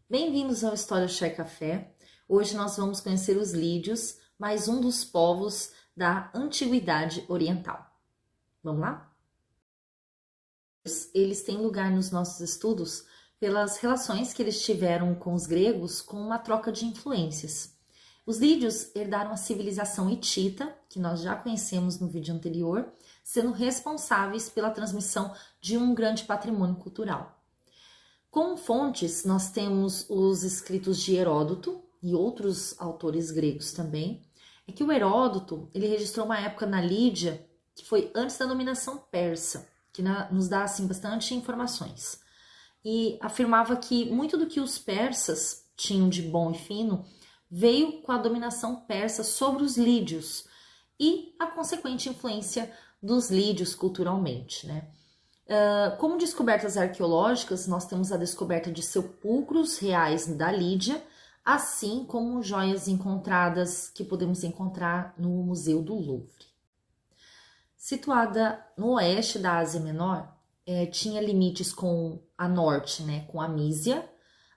Bem-vindos ao História Chá e Café. Hoje nós vamos conhecer os lídios, mais um dos povos da Antiguidade Oriental. Vamos lá? Eles têm lugar nos nossos estudos pelas relações que eles tiveram com os gregos com uma troca de influências. Os lídios herdaram a civilização hitita, que nós já conhecemos no vídeo anterior, sendo responsáveis pela transmissão de um grande patrimônio cultural. Como fontes, nós temos os escritos de Heródoto e outros autores gregos também. É que o Heródoto, ele registrou uma época na Lídia que foi antes da dominação persa, que nos dá assim bastante informações. E afirmava que muito do que os persas tinham de bom e fino veio com a dominação persa sobre os lídios e a consequente influência dos lídios culturalmente, né? Como descobertas arqueológicas, nós temos a descoberta de sepulcros reais da Lídia, assim como joias encontradas que podemos encontrar no Museu do Louvre. Situada no oeste da Ásia Menor, tinha limites com a norte, né, com a Mísia,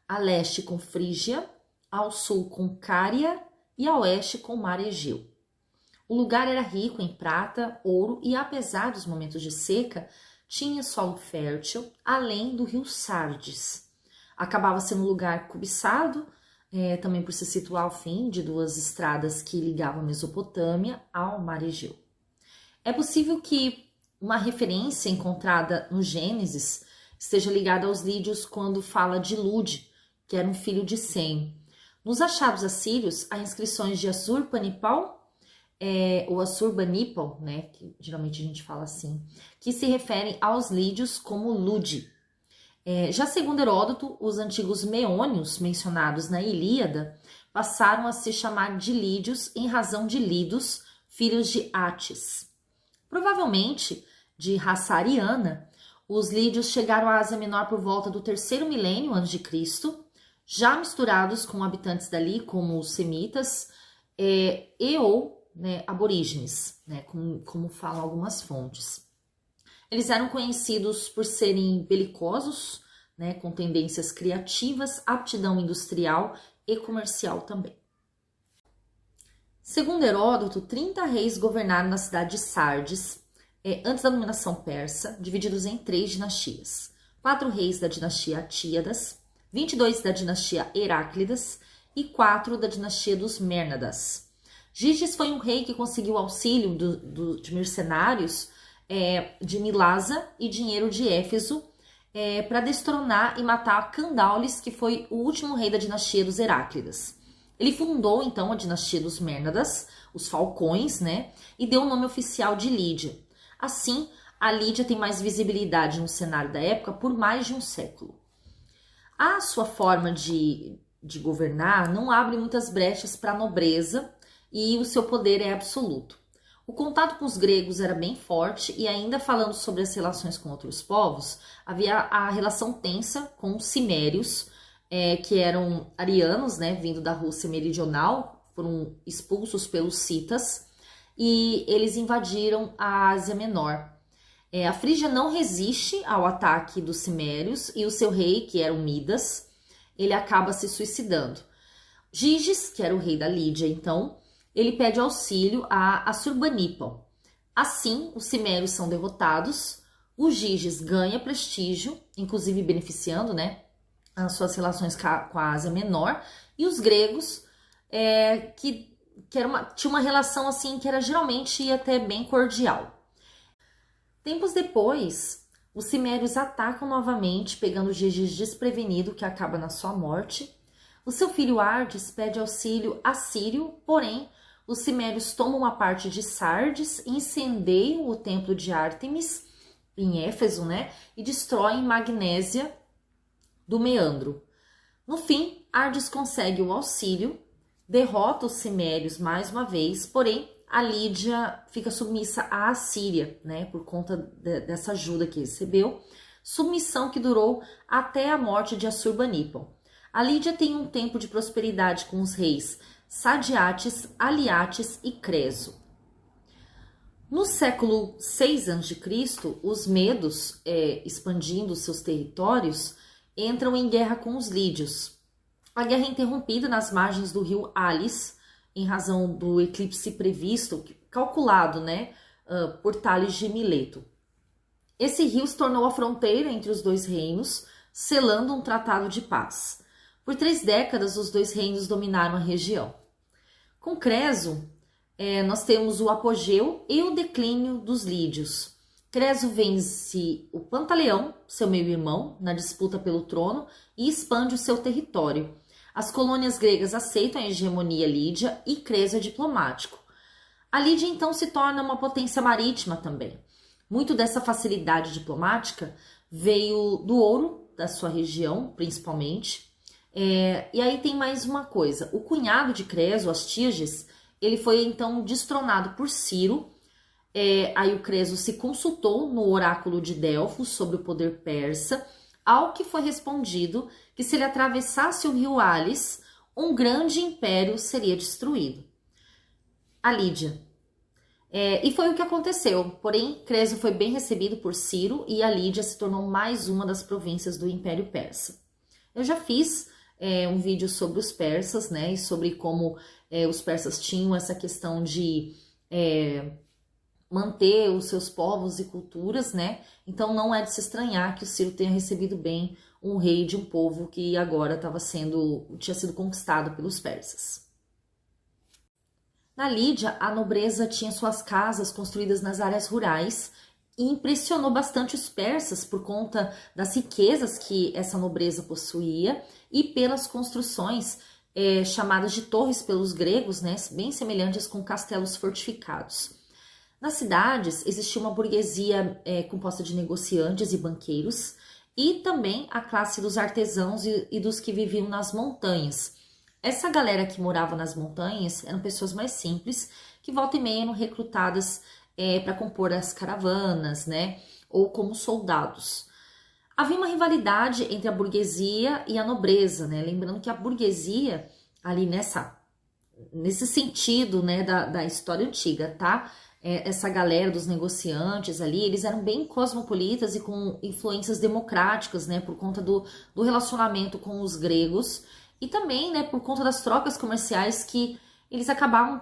a leste com Frígia, ao sul com Cária e a oeste com o Mar Egeu. O lugar era rico em prata, ouro e, apesar dos momentos de seca, tinha solo fértil, além do rio Sardes. Acabava sendo um lugar cobiçado, também por se situar ao fim de duas estradas que ligavam a Mesopotâmia ao Mar Egeu. É possível que uma referência encontrada no Gênesis esteja ligada aos lídios quando fala de Lude, que era um filho de Sem. Nos achados assírios, há inscrições de Assurbanipal, ou Assurbanipal, né, que geralmente a gente fala assim, que se referem aos lídios como Lude. Já segundo Heródoto, os antigos meônios mencionados na Ilíada passaram a se chamar de lídios em razão de Lidos, filhos de Atis. Provavelmente, de raça ariana, os lídios chegaram à Ásia Menor por volta do 3º milênio a.C., já misturados com habitantes dali, como os semitas, ou aborígenes, né, como falam algumas fontes. Eles eram conhecidos por serem belicosos, né, com tendências criativas, aptidão industrial e comercial também. Segundo Heródoto, 30 reis governaram na cidade de Sardes, antes da dominação persa, divididos em 3 dinastias. 4 reis da dinastia Atíadas, 22 da dinastia Heráclidas e 4 da dinastia dos Mérnadas. Giges foi um rei que conseguiu auxílio de mercenários de Milasa e dinheiro de Éfeso para destronar e matar Candaules, que foi o último rei da dinastia dos Heráclidas. Ele fundou, então, a dinastia dos Mérnadas, os Falcões, né, e deu o nome oficial de Lídia. Assim, a Lídia tem mais visibilidade no cenário da época por mais de um século. A sua forma de governar não abre muitas brechas para a nobreza e o seu poder é absoluto. O contato com os gregos era bem forte e, ainda falando sobre as relações com outros povos, havia a relação tensa com os cimérios, que eram arianos, né, vindo da Rússia meridional, foram expulsos pelos citas e eles invadiram a Ásia Menor. A Frígia não resiste ao ataque dos cimérios e o seu rei, que era o Midas, ele acaba se suicidando. Giges, que era o rei da Lídia, então, ele pede auxílio a Assurbanipal. Assim, os cimérios são derrotados, o Giges ganha prestígio, inclusive beneficiando, né, as suas relações com a Ásia Menor, e os gregos, tinha uma relação assim que era geralmente até bem cordial. Tempos depois, os cimérios atacam novamente, pegando Giges desprevenido, que acaba na sua morte. O seu filho Ardes pede auxílio assírio, porém, os cimérios tomam uma parte de Sardes, incendeiam o templo de Ártemis, em Éfeso, né, e destroem Magnésia do Meandro. No fim, Ardes consegue o auxílio, derrota os cimérios mais uma vez, porém, a Lídia fica submissa à Assíria, né, por conta dessa ajuda que recebeu, submissão que durou até a morte de Assurbanipal. A Lídia tem um tempo de prosperidade com os reis Sadiates, Aliates e Creso. No século 6 a.C., os medos, expandindo seus territórios, entram em guerra com os lídios. A guerra é interrompida nas margens do rio Alis, em razão do eclipse previsto, calculado, né, por Tales de Mileto. Esse rio se tornou a fronteira entre os dois reinos, selando um tratado de paz. Por 3 décadas, os dois reinos dominaram a região. Com Creso, nós temos o apogeu e o declínio dos lídios. Creso vence o Pantaleão, seu meio-irmão, na disputa pelo trono e expande o seu território. As colônias gregas aceitam a hegemonia lídia e Creso é diplomático. A Lídia então se torna uma potência marítima também. Muito dessa facilidade diplomática veio do ouro da sua região, principalmente. E aí tem mais uma coisa. O cunhado de Creso, Astíages, ele foi então destronado por Ciro. Aí o Creso se consultou no oráculo de Delfos sobre o poder persa, ao que foi respondido que se ele atravessasse o rio Alis, um grande império seria destruído. A Lídia. E foi o que aconteceu, porém Creso foi bem recebido por Ciro e a Lídia se tornou mais uma das províncias do Império Persa. Eu já fiz um vídeo sobre os persas, né, e sobre como os persas tinham essa questão de manter os seus povos e culturas, né? Então não é de se estranhar que o Ciro tenha recebido bem um rei de um povo que agora tinha sido conquistado pelos persas. Na Lídia, a nobreza tinha suas casas construídas nas áreas rurais e impressionou bastante os persas por conta das riquezas que essa nobreza possuía e pelas construções chamadas de torres pelos gregos, né, bem semelhantes com castelos fortificados. Nas cidades existia uma burguesia composta de negociantes e banqueiros e também a classe dos artesãos e dos que viviam nas montanhas. Essa galera que morava nas montanhas eram pessoas mais simples que volta e meia eram recrutadas para compor as caravanas, né, ou como soldados. Havia uma rivalidade entre a burguesia e a nobreza, né, lembrando que a burguesia ali nesse sentido, né, da história antiga, tá? Essa galera dos negociantes ali, eles eram bem cosmopolitas e com influências democráticas, né, por conta do relacionamento com os gregos e também, né, por conta das trocas comerciais que eles acabavam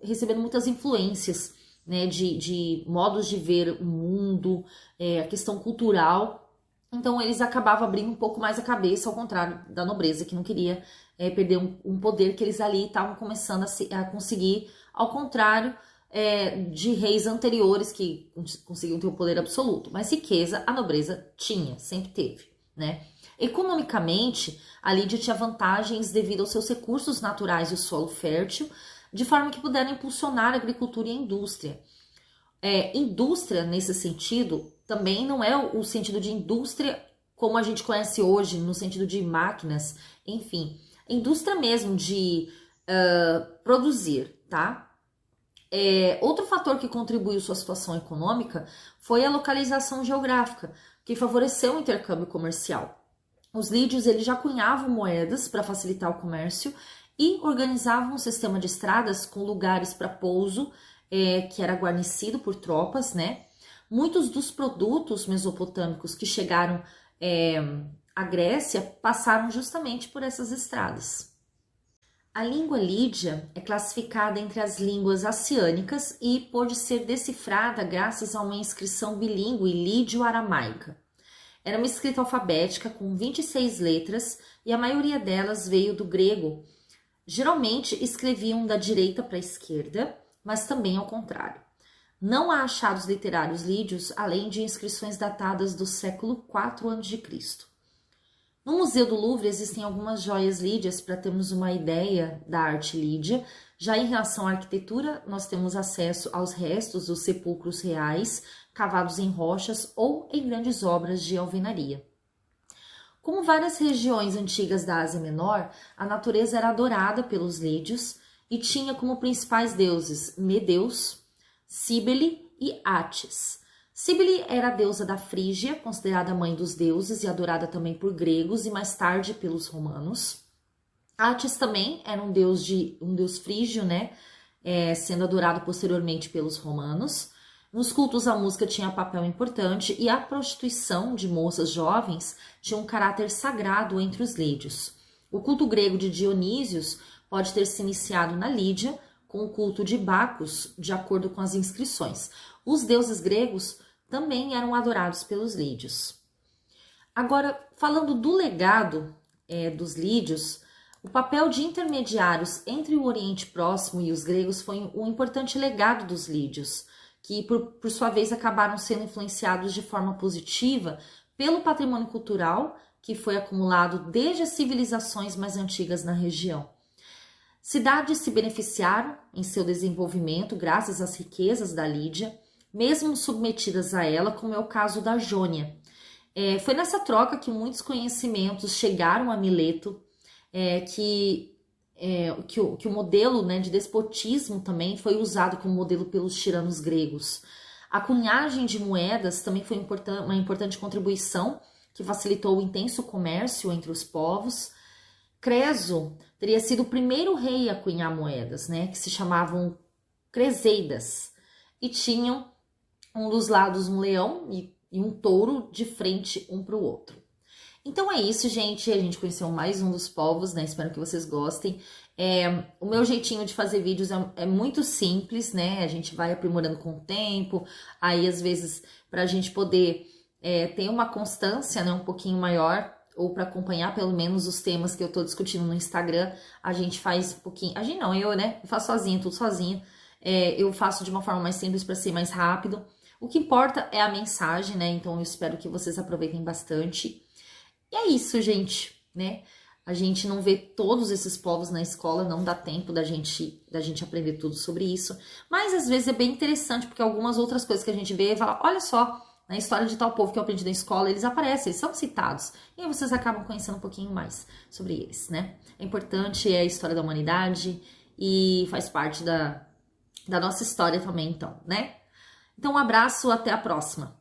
recebendo muitas influências, né, de modos de ver o mundo, a questão cultural. Então eles acabavam abrindo um pouco mais a cabeça, ao contrário da nobreza, que não queria perder um poder que eles ali estavam começando a conseguir, ao contrário de reis anteriores que conseguiam ter o poder absoluto. Mas riqueza a nobreza tinha, sempre teve, né? Economicamente, a Lídia tinha vantagens devido aos seus recursos naturais e o solo fértil, de forma que puderam impulsionar a agricultura e a indústria. Indústria, nesse sentido, também não é o sentido de indústria como a gente conhece hoje, no sentido de máquinas, enfim. Indústria mesmo de produzir, tá? Outro fator que contribuiu sua situação econômica foi a localização geográfica, que favoreceu o intercâmbio comercial. Os lídios eles já cunhavam moedas para facilitar o comércio e organizavam um sistema de estradas com lugares para pouso, que era guarnecido por tropas, né? Muitos dos produtos mesopotâmicos que chegaram à Grécia passaram justamente por essas estradas. A língua lídia é classificada entre as línguas assiânicas e pôde ser decifrada graças a uma inscrição bilíngue lídio-aramaica. Era uma escrita alfabética com 26 letras e a maioria delas veio do grego. Geralmente escreviam da direita para a esquerda, mas também ao contrário. Não há achados literários lídios, além de inscrições datadas do século IV a.C. No Museu do Louvre existem algumas joias lídias para termos uma ideia da arte lídia. Já em relação à arquitetura, nós temos acesso aos restos dos sepulcros reais, cavados em rochas ou em grandes obras de alvenaria. Como várias regiões antigas da Ásia Menor, a natureza era adorada pelos lídios e tinha como principais deuses Medeus, Cíbele e Átis. Cíbele era a deusa da Frígia, considerada a mãe dos deuses e adorada também por gregos e mais tarde pelos romanos. Átis também era um deus frígio, né? Sendo adorado posteriormente pelos romanos. Nos cultos a música tinha papel importante e a prostituição de moças jovens tinha um caráter sagrado entre os lídios. O culto grego de Dionísios pode ter se iniciado na Lídia, com o culto de Bacos, de acordo com as inscrições. Os deuses gregos também eram adorados pelos lídios. Agora, falando do legado dos lídios, o papel de intermediários entre o Oriente Próximo e os gregos foi um importante legado dos lídios, que por sua vez acabaram sendo influenciados de forma positiva pelo patrimônio cultural que foi acumulado desde as civilizações mais antigas na região. Cidades se beneficiaram em seu desenvolvimento graças às riquezas da Lídia, mesmo submetidas a ela, como é o caso da Jônia. Foi nessa troca que muitos conhecimentos chegaram a Mileto, que o modelo, né, de despotismo também foi usado como modelo pelos tiranos gregos. A cunhagem de moedas também foi uma importante contribuição que facilitou o intenso comércio entre os povos. Creso teria sido o primeiro rei a cunhar moedas, né, que se chamavam creseidas, e tinham um dos lados um leão e um touro de frente um para o outro. Então é isso, gente. A gente conheceu mais um dos povos, né? Espero que vocês gostem. O meu jeitinho de fazer vídeos é muito simples, né? A gente vai aprimorando com o tempo. Aí, às vezes, para a gente poder ter uma constância, né, um pouquinho maior, ou para acompanhar pelo menos os temas que eu tô discutindo no Instagram, a gente faz um pouquinho... A gente não, eu, né? Eu faço sozinha, tudo sozinha. Eu faço de uma forma mais simples para ser mais rápido. O que importa é a mensagem, né? Então eu espero que vocês aproveitem bastante. E é isso, gente, né? A gente não vê todos esses povos na escola, não dá tempo da gente aprender tudo sobre isso. Mas às vezes é bem interessante, porque algumas outras coisas que a gente vê e fala, olha só, na história de tal povo que eu aprendi na escola, eles aparecem, eles são citados. E aí vocês acabam conhecendo um pouquinho mais sobre eles, né? É importante, é a história da humanidade e faz parte da nossa história também, então, né? Então, um abraço, até a próxima!